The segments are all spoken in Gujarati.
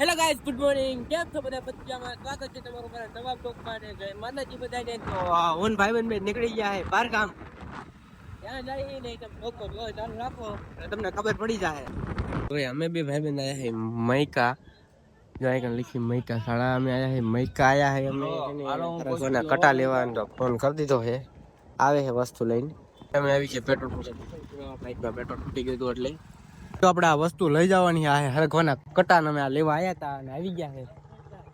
Hello guys, good morning. કેમ છો બધા? બધામાં સ્વાગત છે તમારું મારા નવા બ્લોગમાં. ને જય માતાજી બધાને. તો ઓન ભાઈબંધ બે નીકળી ગયા હે બાર ગામ. ત્યાં જઈ ને તમે બ્લોગ જો ચાલુ રાખો એટલે તમને ખબર પડી જાય. તો અમે બે ભાઈબંધ આયા હે મૈકા. જો આઈકન લખી મૈકા શાળા. અમે આયા હે મૈકા આયા હે અમે કોના કટા લેવાનો તો ફોન કરી દીધો હે. આવે હે વસ્તુ લઈને. અમે આવી છે પેટ્રોલ બાઈકમાં પેટ્રોલ ફૂટી ગયું હતું એટલે તો આપણે આ વસ્તુ લઈ જવાની આ હરખવાના કટાન અમે આ લેવા આવ્યા હતા અને આવી ગયા છે.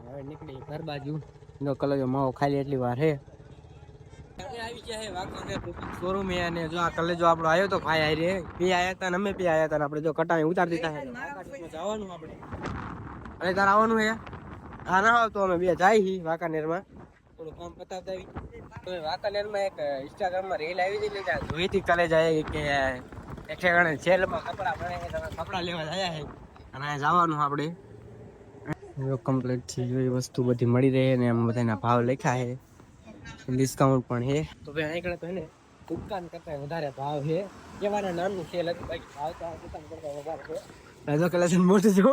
હવે નીકળી ઘર બાજુ નો કલજો માવો ખાલી એટલી વાર હે. આવી ગયા છે વાકોને શોરૂમ એ અને જો આ કલેજો આપણો આવ્યો તો ભાઈ આઈ રે પી આયા હતા ને અમે પી આયા હતા ને આપણે જો કટાને ઉતાર દીધા છે. જવાનું આપણે અને તાર આવવાનું હે. હા ના આવ તો અમે બે જાય હી વાંકાનેરમાં થોડું કામ પતાવતા આવી. તો વાંકાનેરમાં એક ઇન્સ્ટાગ્રામમાં રીલ આવી હતી ને જોઈતી કલે જાય કે એક ઠેકાણે સેલમાં કપડા મળે છે, તમે કપડા લેવા જાય છે અને જવાનું આપણે કમ્પ્લીટ છે. જો એ વસ્તુ બધી મળી રહે ને એમ બધાના ભાવ લખ્યા છે, ડિસ્કાઉન્ટ પણ છે. તો ભાઈ અહીં તો ને દુકાન કરતા વધારે ભાવ છે. કેવાના નામનું સેલ હતું બાકી ભાવ તો દુકાન કરતા વધારે છે. રાજો કલેક્શન મોટું જો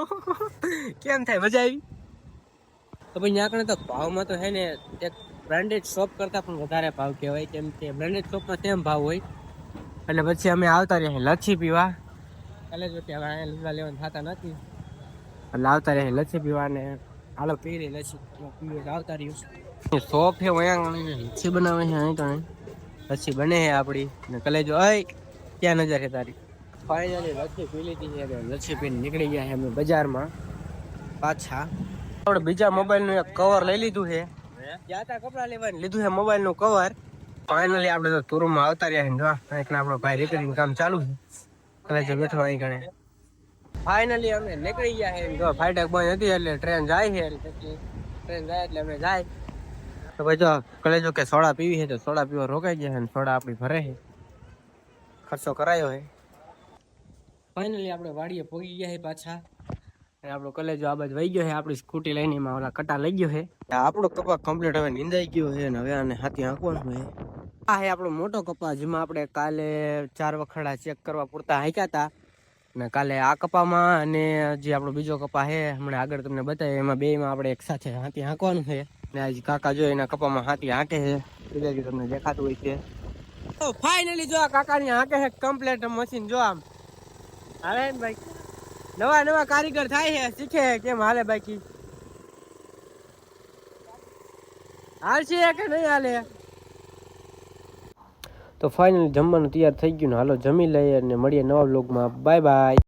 કેમ થાય મજા આવી. તો ભાઈ ત્યાં તો ભાવમાં તો છે ને એક બ્રાન્ડેડ શોપ કરતા પણ વધારે ભાવ કહેવાય, કેમ કે બ્રાન્ડેડ શોપમાં તેમ ભાવ હોય. એટલે પછી અમે આવતા રહ્યા લચ્છી પીવા. કાલે જો કે હવે લીલા લેવાનું થતા નથી એટલે આવતા રહ્યા લચ્છી પીવા ને હાલો પી રહી લચ્છી પીવે આવતા રહ્યું. શોપ છે લચ્છી બનાવે છે અહીં તો લચ્છી બને છે આપણી ને કલેજો અય ક્યાં નજર છે તારી. ફાઇનલી લચ્છી પી લીધી છે. લચ્છી પીને નીકળી ગયા છે અમે બજારમાં પાછા. આપણે બીજા મોબાઈલનું એક કવર લઈ લીધું છે. જ્યાં ત્યાં કપડા લેવાનું લીધું છે મોબાઈલનું કવર. ફાઇનલી આપણે તો શોરૂમમાં આવતા રહ્યા છે. આપણો ભાઈ રિપેરિંગ કામ ચાલુ છે. કલેજો બેઠો અહીં ગણે. ફાઇનલી અમે નીકળી ગયા છે. જો ફાટક બંધ હતી એટલે ટ્રેન જાય છે. ટ્રેન જાય એટલે અમે જાય. તો ભાઈ જો કલેજો કે સોડા પીવી છે તો સોડા પીવા રોકાઈ ગયા છે ને સોડા આપણી ભરે છે. ખર્ચો કરાયો છે. ફાઇનલી આપણે વાડીએ પહોંચી ગયા છે પાછા. આપણો કલેજો આ બાજુ વહી ગયો છે. આપણી સ્કૂટી લઈને એમાં ઓલા કટા લઈ ગયો છે. આપણો કપા કમ્પ્લીટ હવે નીંદાઈ ગયો છે ને હવે આને હાથી હાંકવાનું છે. આ છે આપણો મોટો કપા જેમાં આપણે કાલે 4 વખડા ચેક કરવા પૂરતા હાંક્યા હતા ને કાલે આ કપામાં અને જે આપણો બીજો કપા છે હમણાં આગળ તમને બતાવે એમાં બેમાં આપણે એક સાથે હાથી હાંકવાનું છે. ને આજે કાકા જો એના કપામાં હાથી હાંકે છે બીજા તમને દેખાતું હોય છે. તો ફાઇનલી જો આ કાકાની હાંકે છે કમ્પ્લીટ મશીન. જો આમ હાલે ને ભાઈ નવા કારીગર થાય છે શીખે કેમ હાલે બાકી હાલ છે કે નહીં હાલે. તો ફાઇનલી જમવાનું તૈયાર થઈ ગયું ને હાલો જમી લઈએ અને મળીએ નવા વ્લોગમાં. Bye bye.